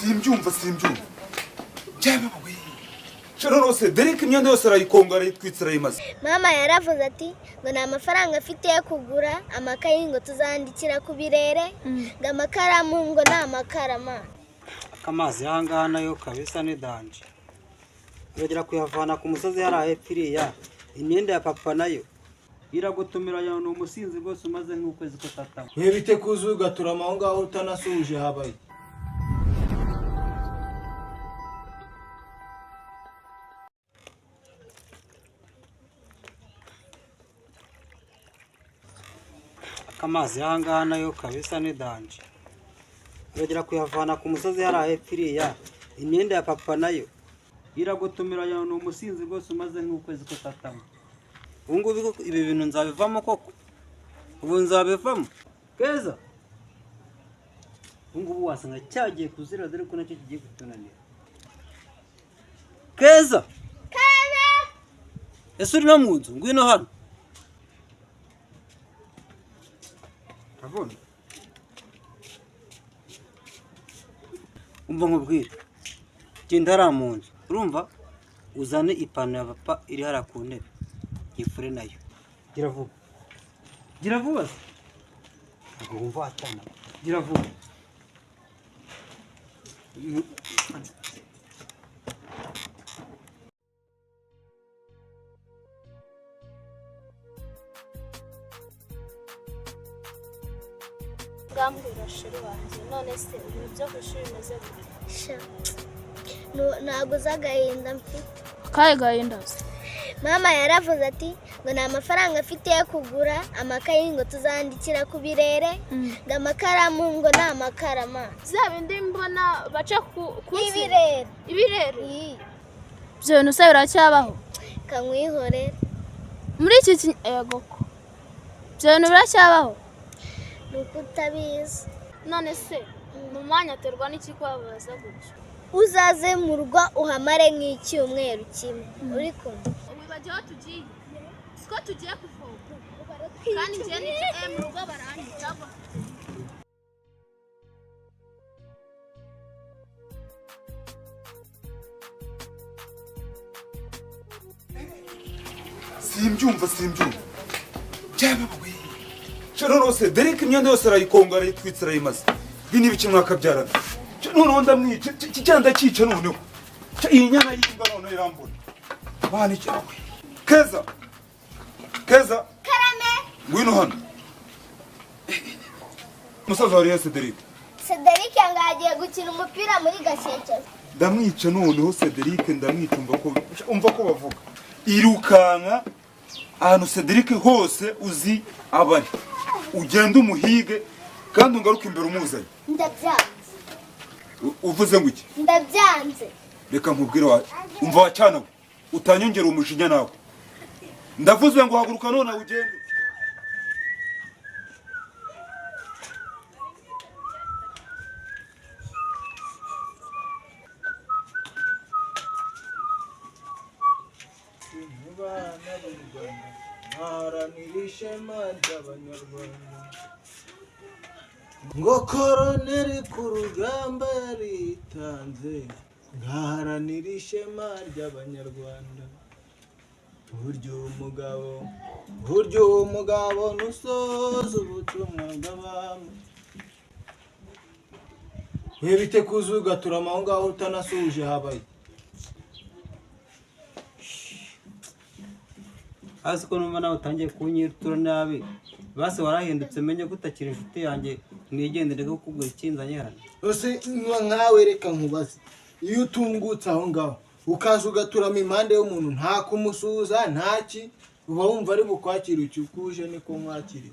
simbyumva cyaba we shoro rose Derek imyenda yose arayikonga arayitwitsira yimaze. Mama yaravuze ati ngo nta mafaranga afite yo kugura amakayi ngo tuzandikira ku birere ngo amakaramu ngo nta makarama. Akamazi hanga nayo kabisa ni danje. Uragera kuyavana ku musozi harahe piriya imyenda ya papa nayo iragutumira yana umusinzi rwose umaze nk'ukwezi kutata. Webite kuzuga turamaho ngaho utanasuje habaye. Akamazi hanga nayo kabisa ni danje. Uragera kuyavana ku musozi harahe piriya imyenda ya papa nayo iragutumira yana umusinzi rwose umaze nk'ukwezi kutata. Ungu ibi bintu nzabivamo koko. Ubu nzabivamo. Keza. Ungu wasanga cyagiye kuzira dore ko nacyo kigiye kutunanira. Keza. Keza. Ese uri no mu nzu ngwino hano. Abona. Umva nkubwire. Genda ara mu nzu. Urumva? Uzane ipano ya papa iri hara ku ntebe. Yifure nayo. Gira vuba. Gira vuba. Ntabwo wumva atana. Gira vuba. Ngambwira shiri wanjye none se ibyo gushira imeze gute? Ntabwo zagahinda mfite. Kaye gahinda. Mama yaravuze ati ngo nta mafaranga afite yo kugura amakayi ngo tuzandikira ku birere ngo amakaramu ngo nta makarama. Zabindi mbona baca ku ibirere. Ibirere. Byo bintu se biracyabaho? Kanwihorera. Muri iki ego ko. Byo bintu biracyabaho? Nuko utabizi. None se mu mwanya aterwa n'iki kwabaza gutyo? Uzaze mu rugo uhamare nk'icyumweru kimwe. Uri kumva? Wibagiwe tugiye. Siko tugiye kuvoma. Kandi ngiye ni mu rugo baranyica. Simbyumva cyaba we shoro rose Derek imyenda yose arayikonga arayitwitsira yimaze. Bini biki mwakabyarana. None ndamwica cyanda cyica noneho. Iyi nyana y'inga none irambona. Bani cyawe. Keza. Karame. Ngwino hano. Musaza wari Cedric. Cedric yangagiye gukina umupira muri Gashyekero. Ndamwica noneho Cedric ndamwica umva ko bavuga. Irukanka ahantu Cedric hose uzi abari. Ugenda umuhige kandi ungaruka imbere umuzanye. Ndabyanze. Uvuze ngo iki? Ndabyanze. Reka nkubwire wa umva wacana utanyongera umujinya nawe. Ndavuze ngo haguruka none ugende. Ngo koroneri ku rugamba yaritanze ngaharanira ishema ry'abanyarwanda. Buryo umugabo nusoza ubutumwa bw'abami. Webite kuzuga turamaho ngaho utanasuje habaye. Hasi ko numva nawe utangiye kunyitura nabi. Base warahindutse menye gutakira inshuti yanjye mwigendere ko kugura ikinzanye hano. Ose nkawe reka nkubaze. Iyo utungutse aho ngaho ukaza ugaturama impande y'umuntu nta kumusuza ntaki uba wumva ari bukwakira ukuje niko mwakiri.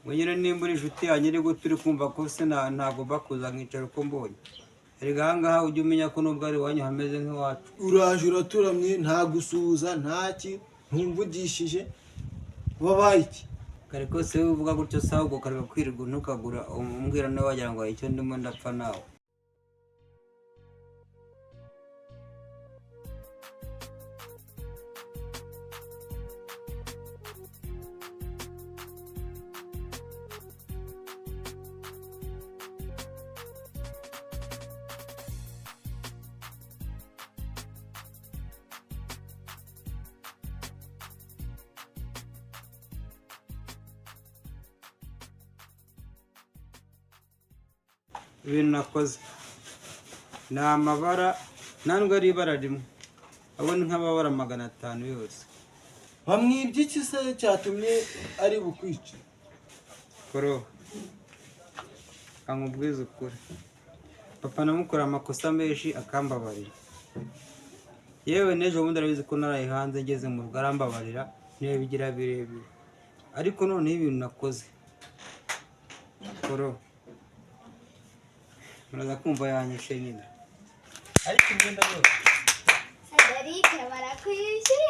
Wenyine nimba uri inshuti yanjye iri guturi kumva ko se ntago bakuza nkicara uko mbonye. Erega ahangaha ujye umenya ko nubwo ari wanyu hameze nk'iwacu. Uraje uraturamye nta gusuza ntaki ntumvugishije wabaye iki? Kare kose uvuga gutyo sawa ubwo kareba kwirirwa ntukagura umbwira nawe wagira ngo icyo ndimo ndapfa nawe. ibintu nakoze ni amabara ntabwo ari ibara rimwe abo ni nk'amabara 500 yose. wamwibye iki se cyatumye ari bukwice? Koro amubwiza ukuri papa namukora amakosa menshi akambabarira, yewe n'ejo bundi arabizi ko naraye hanze ngeze mu rugo arambabarira ntibigira birebire, ariko noneho ibintu nakoze Koro muraza kumva yanyishe nyine, ariko imyenda yose Sadarike barakwishe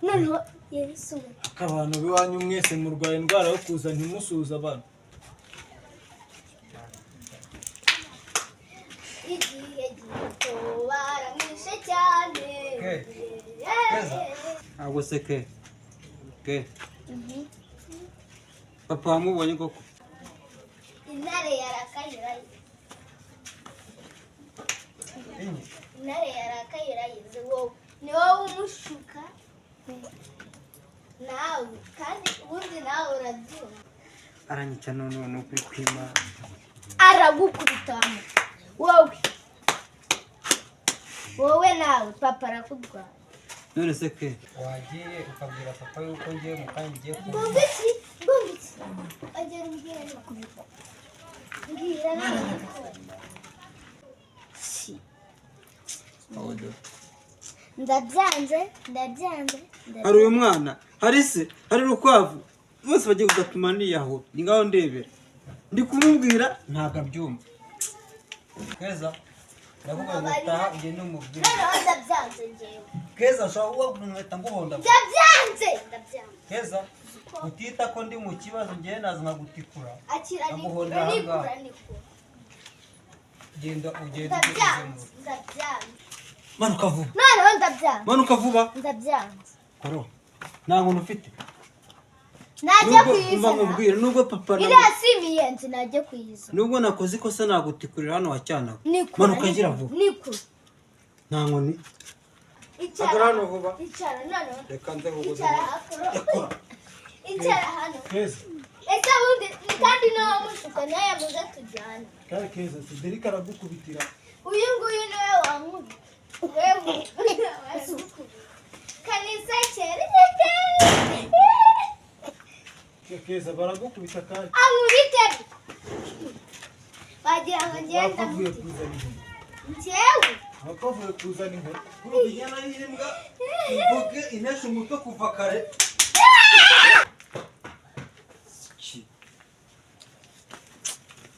noneho Yesu abantu biwanyu mwese murwaye indwara yo kuza ntimusuhuza abana. igihe gito baramwishe cyane. ntabwo se ke papa wamubonye koko? Intare yarakayiraye. Intare yarakayirayize wowe ni wowe umushuka nawe kandi ubundi nawe urabyumva. Aranyica none ni ukuri kw'Imana. Aragukubita wowe nawe papa arakudwara. None se ke wagiye ukabwira papa yuko ngiye mu kanya ngiye Ngomba iki agera umbwira no kubita mbwira ndabyanze. hari uyu mwana hari se hari urukwavu bose bagiye kugatuma niyahura ni ngaho ndebera ndi kumubwira ntabwo abyumva. Keza ndavuga ngo taha ugende umubwire. noneho ndabyanze njyewe. Keza ushobora kuba kumwita nguhonda. Ndabyanze. Keza utita ko ndi mu kibazo ngiye naza nkagutikura. Akira Aguhonda nikura. Genda ugende. Ndabyanze. Manuka vuba. noneho ndabyanze. Manuka vuba. Ndabyanze. Koro nta muntu ufite. Najya kuyizana. Nkubwira nubwo papa iriya si imiyenzi najya kuyizana. nubwo nakoze ikosa nagutikurira hano wacyana. Nikura. Manuka gira vuba. Nikura. Nta nkoni. Icara hano vuba. Icara noneho. Reka nze vuba. Icara hakuru. Icara hano. Keza Ese ubundi kandi nawe mushuka nawe yamuze tujyana. kare Keza Sadarike aragukubitira. Uyu nguyu niwe wankubita. Wewe kanisa cyerete. Keza baragukubita kandi Ankubite. Bagira ngo ngenda. wakavuye kuzana inkoni. Njyewe. Wakavuye kuzana inkoni. Urugero y'imbwa ivuge inesha umutwe kuva kare.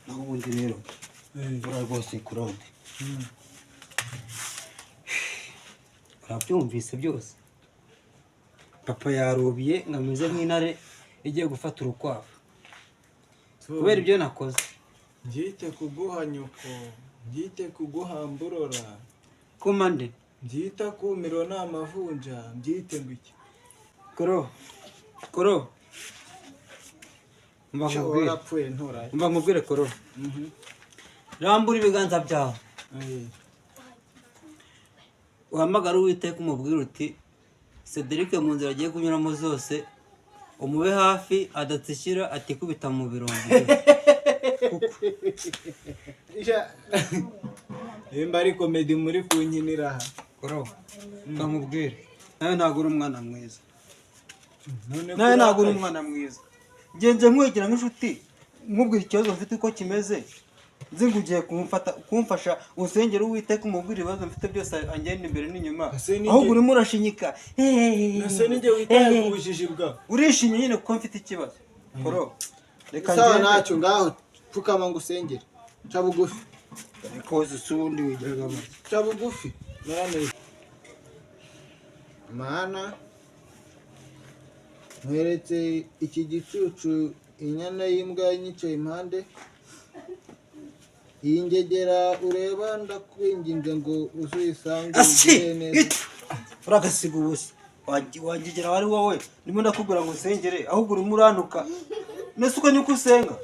Naho ubundi rero ura rwose kurode urabyumvise byose. Papa yarubiye nkameze nk'intare igiye gufata urukwavu kubera ibyo nakoze. Ngyite kuguha nyoko, ngyite kuguha mburora, Komande ngyita kumiro n'amavunja, mbyite ngo iki? Koro mba nkubwire. Warapfuye ntoraye. Mba nkubwire Koro. Rambura ibiganza byawe. Uhamagara Uwiteka umubwire uti Sadarike mu nzira agiye kunyuramo zose umube hafi adatsikira atikubita mu birombe. Imba ari komedi muri kunkinira aha. Koro ndamubwire nawe ntabwo uri umwana mwiza. None Nawe ntabwo uri umwana mwiza. Ngenze nkwegera nk'inshuti nkubwira ikibazo mfite uko kimeze. Nzi ngo ugiye kumfasha usengera Uwiteka umubwire ibibazo mfite byose angenda imbere n'inyuma. Ahubwo urimo urashinyika. Nase ninjye witaye ku bujiji bwawe. Urishimye nyine kuko mfite ikibazo. Koro reka Sawa ntacyo ngaho pfukama ngo usengere. Ca bugufi. Koze sundi wigeraga mu. Ca bugufi. Nane. Mana mweretse iki gicucu inyana y'imbwa yicaye impande. Iyi ngegera ureba ndakwinginze ngo uzuyisange neza. Uragasiga ubusa. Wangegera wari wowe. Ndimo ndakubwira ngo usengere ahubwo urimo urantuka. Nese uko nyuko usenga.